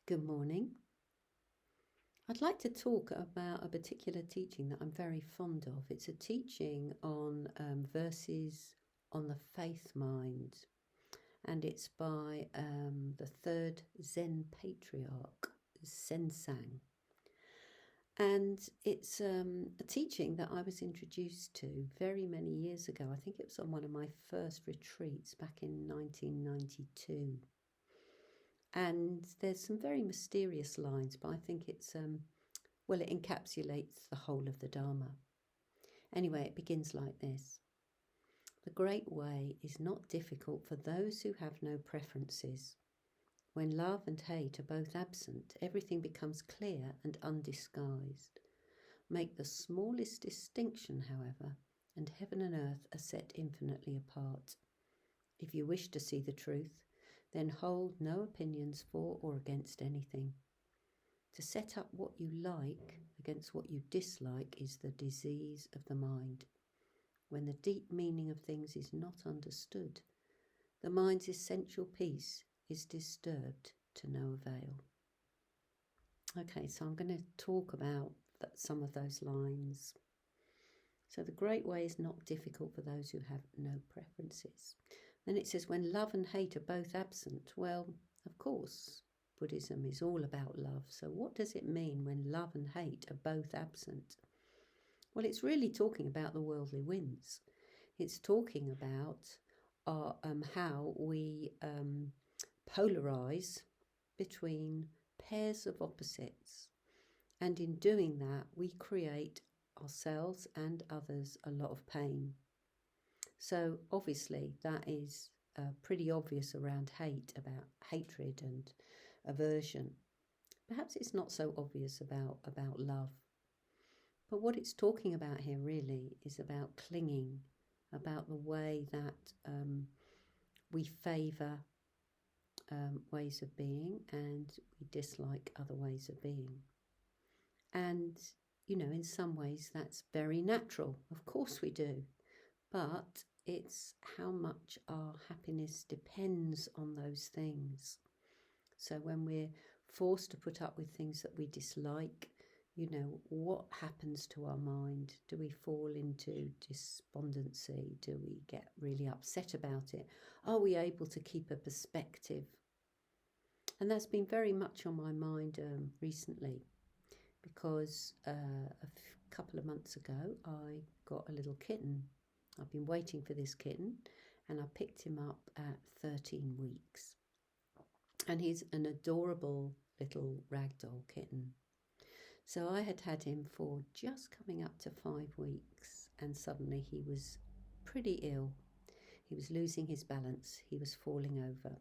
Good morning. I'd like to talk about a particular teaching that I'm very fond of. It's a teaching on verses on the faith mind, and it's by the Third Zen Patriarch, Sengtsan. And it's a teaching that I was introduced to very many years ago. I think it was on one of my first retreats back in 1992. And there's some very mysterious lines, but I think it's, it encapsulates the whole of the Dharma. Anyway, it begins like this. The great way is not difficult for those who have no preferences. When love and hate are both absent, everything becomes clear and undisguised. Make the smallest distinction, however, and heaven and earth are set infinitely apart. If you wish to see the truth, then hold no opinions for or against anything. To set up what you like against what you dislike is the disease of the mind. When the deep meaning of things is not understood, the mind's essential peace is disturbed to no avail. Okay, so I'm going to talk about some of those lines. So the great way is not difficult for those who have no preferences. Then it says, when love and hate are both absent. Well, of course, Buddhism is all about love. So what does it mean when love and hate are both absent? Well, it's really talking about the worldly winds. It's talking about how we polarize between pairs of opposites. And in doing that, we create ourselves and others a lot of pain. So obviously that is pretty obvious around hate, about hatred and aversion. Perhaps it's not so obvious about love. But what it's talking about here really is about clinging, about the way that we favour ways of being and we dislike other ways of being. And, in some ways that's very natural. Of course we do. But it's how much our happiness depends on those things. So when we're forced to put up with things that we dislike, what happens to our mind? Do we fall into despondency? Do we get really upset about it? Are we able to keep a perspective? And that's been very much on my mind recently, because a couple of months ago I got a little kitten. I've been waiting for this kitten, and I picked him up at 13 weeks. And he's an adorable little ragdoll kitten. So I had him for just coming up to 5 weeks, and suddenly he was pretty ill. He was losing his balance. He was falling over.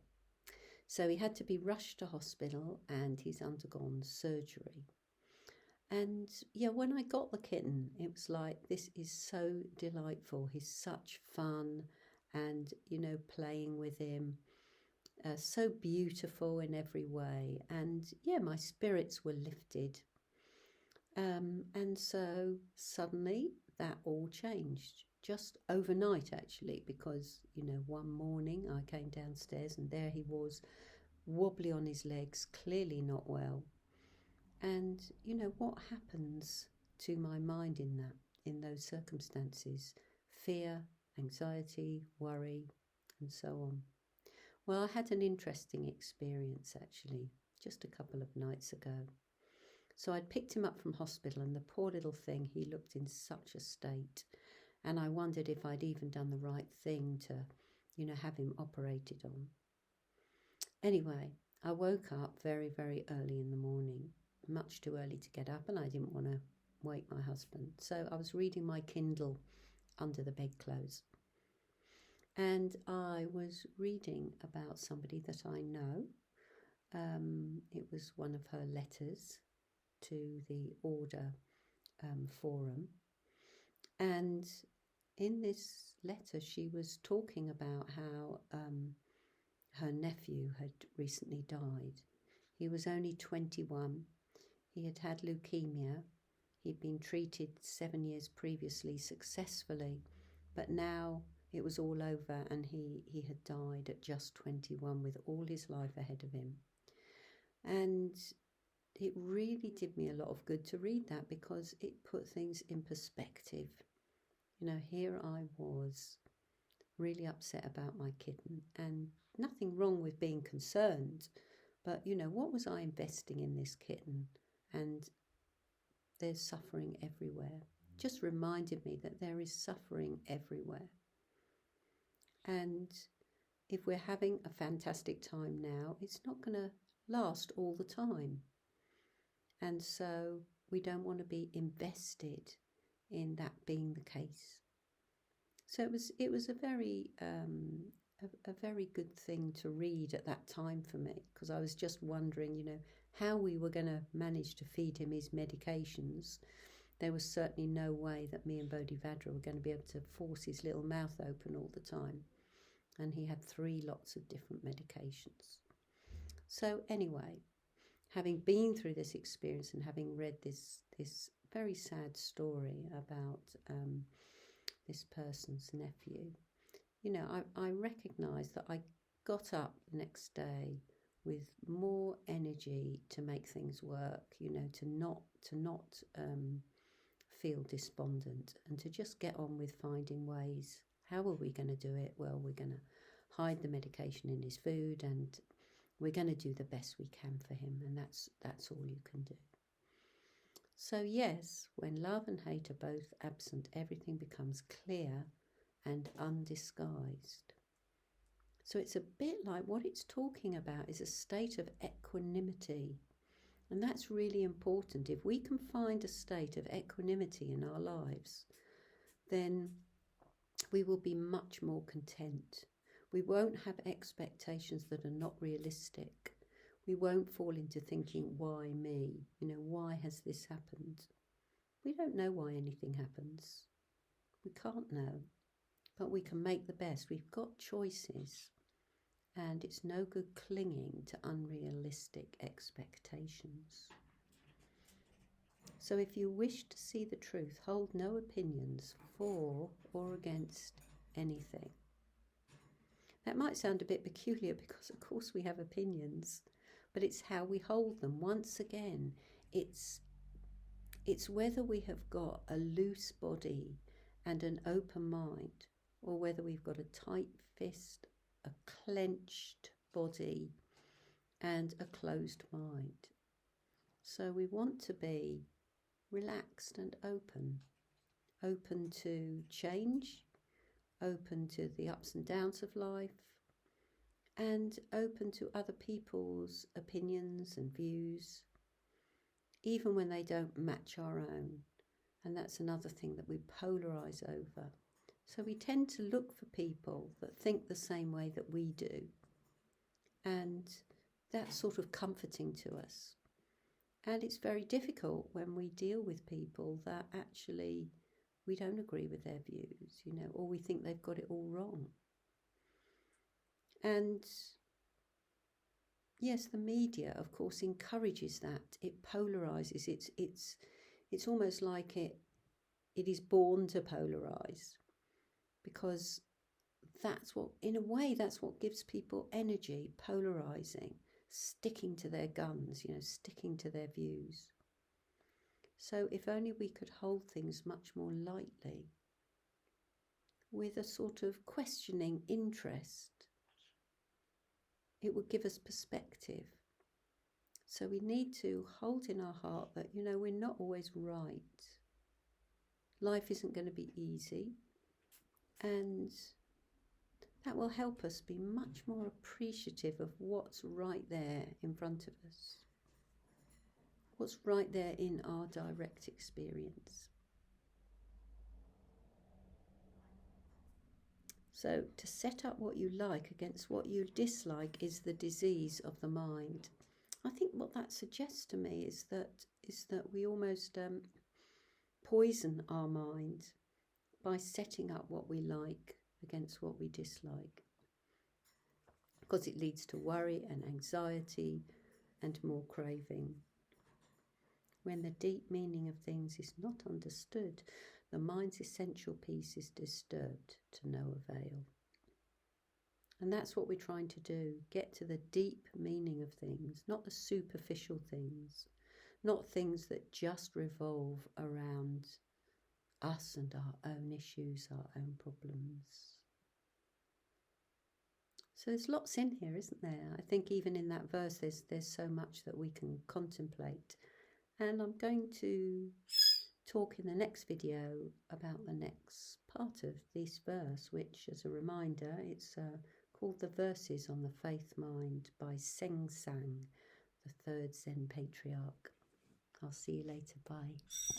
So he had to be rushed to hospital, and he's undergone surgery. And when I got the kitten, it was like, this is so delightful. He's such fun, and, playing with him, so beautiful in every way. And my spirits were lifted. And so suddenly that all changed, just overnight actually, because, one morning I came downstairs and there he was, wobbly on his legs, clearly not well. And, what happens to my mind in those circumstances? Fear, anxiety, worry, and so on. Well, I had an interesting experience actually, just a couple of nights ago. So I'd picked him up from hospital, and the poor little thing, he looked in such a state. And I wondered if I'd even done the right thing to, have him operated on. Anyway, I woke up very, very early in the morning. Much too early to get up, and I didn't want to wake my husband. So I was reading my Kindle under the bedclothes. And I was reading about somebody that I know. It was one of her letters to the Order forum. And in this letter, she was talking about how her nephew had recently died. He was only 21. He had had leukemia. He'd been treated 7 years previously successfully, but now it was all over, and he had died at just 21 with all his life ahead of him. And it really did me a lot of good to read that, because it put things in perspective. You know, here I was really upset about my kitten, and nothing wrong with being concerned, but you know, what was I investing in this kitten? And there's suffering everywhere. Just reminded me that there is suffering everywhere. And if we're having a fantastic time now, it's not going to last all the time. And so we don't want to be invested in that being the case. So it was a very good thing to read at that time for me, because I was just wondering, you know, how we were going to manage to feed him his medications. There was certainly no way that me and Bodhivajra were going to be able to force his little mouth open all the time. And he had 3 lots of different medications. So anyway, having been through this experience and having read this very sad story about this person's nephew, you know, I recognised that I got up the next day with more energy to make things work, you know, to not feel despondent, and to just get on with finding ways. How are we going to do it? Well, we're going to hide the medication in his food, and we're going to do the best we can for him, and that's all you can do. So yes, when love and hate are both absent, everything becomes clear and undisguised. So it's a bit like what it's talking about is a state of equanimity. And that's really important. If we can find a state of equanimity in our lives, then we will be much more content. We won't have expectations that are not realistic. We won't fall into thinking, why me? You know, why has this happened? We don't know why anything happens. We can't know. But we can make the best. We've got choices. And it's no good clinging to unrealistic expectations. So if you wish to see the truth, hold no opinions for or against anything. That might sound a bit peculiar, because of course we have opinions, but it's how we hold them. Once again, it's whether we have got a loose body and an open mind, or whether we've got a tight fist, a clenched body and a closed mind. So we want to be relaxed and open to change, open to the ups and downs of life, and open to other people's opinions and views, even when they don't match our own. And that's another thing that we polarize over. So we tend to look for people that think the same way that we do. And that's sort of comforting to us. And it's very difficult when we deal with people that actually we don't agree with their views, you know, or we think they've got it all wrong. And yes, the media, of course, encourages that. It polarizes. It's almost like it is born to polarize, because that's what, in a way, that's what gives people energy, polarizing, sticking to their guns, you know, sticking to their views. So if only we could hold things much more lightly, with a sort of questioning interest, it would give us perspective. So we need to hold in our heart that, you know, we're not always right. Life isn't going to be easy. And that will help us be much more appreciative of what's right there in front of us. What's right there in our direct experience. So to set up what you like against what you dislike is the disease of the mind. I think what that suggests to me is that we almost poison our mind by setting up what we like against what we dislike, because it leads to worry and anxiety and more craving. When the deep meaning of things is not understood, the mind's essential peace is disturbed to no avail. And that's what we're trying to do, get to the deep meaning of things, not the superficial things, not things that just revolve around us and our own issues, our own problems. So there's lots in here, isn't there? I think even in that verse there's so much that we can contemplate. And I'm going to talk in the next video about the next part of this verse, which, as a reminder, it's called The Verses on the Faith Mind by Sengtsan, the Third Zen Patriarch. I'll see you later. Bye.